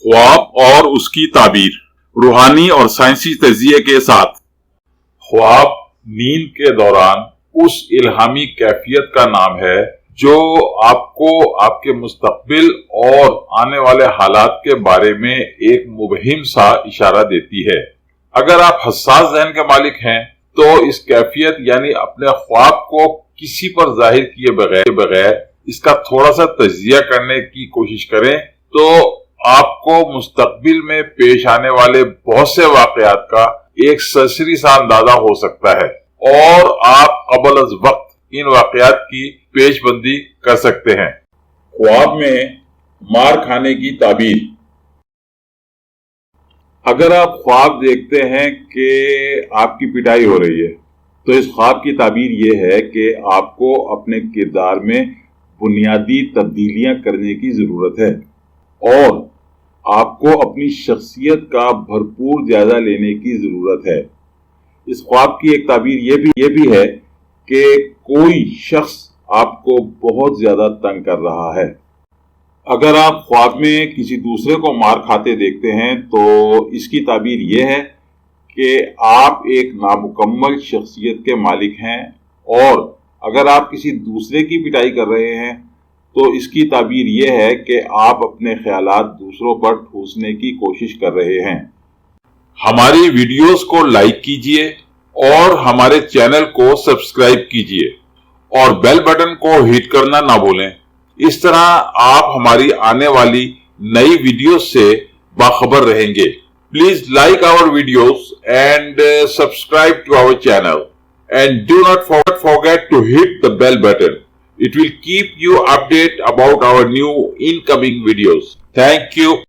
ख्वाब और उसकी ताबीर, रूहानी और साइंसी तजिए के साथ। ख्वाब नींद के दौरान उस इल्हामी कैफियत का नाम है जो आपको आपके मुस्तकबिल और आने वाले हालात के बारे में एक मुबहिम सा इशारा देती है। अगर आप हसास ज़हन के मालिक हैं तो इस कैफियत यानी अपने ख्वाब को किसी पर जाहिर किए बगैर इसका थोड़ा सा तजिया करने की कोशिश करें तो आपको मुस्तकबिल में पेश आने वाले बहुत से वाकयात का एक सरसरी सा अंदाजा हो सकता है और आप कबल अज वक्त इन वाकयात की पेशबंदी कर सकते हैं। ख्वाब में मार खाने की ताबीर। अगर आप ख्वाब देखते हैं कि आपकी पिटाई हो रही है तो इस ख्वाब की ताबीर ये है कि आपको अपने किरदार में बुनियादी तब्दीलियां करने की ज़रूरत है और आपको अपनी शख्सियत का भरपूर जायजा लेने की ज़रूरत है। इस ख्वाब की एक ताबीर ये भी है कि कोई शख्स आपको बहुत ज़्यादा तंग कर रहा है। अगर आप ख्वाब में किसी दूसरे को मार खाते देखते हैं तो इसकी ताबीर ये है कि आप एक नामुकम्मल शख्सियत के मालिक हैं और अगर आप किसी दूसरे की पिटाई कर रहे हैं तो इसकी ताबीर ये है कि आप अपने ख्यालात दूसरों पर ठूसने की कोशिश कर रहे हैं। हमारी वीडियोस को लाइक कीजिए और हमारे चैनल को सब्सक्राइब कीजिए और बेल बटन को हिट करना ना भूलें। इस तरह आप हमारी आने वाली नई वीडियोस से बाखबर रहेंगे। Please like our videos and subscribe to our channel and do not forget to hit the bell button. It will keep you updated about our new incoming videos. Thank you.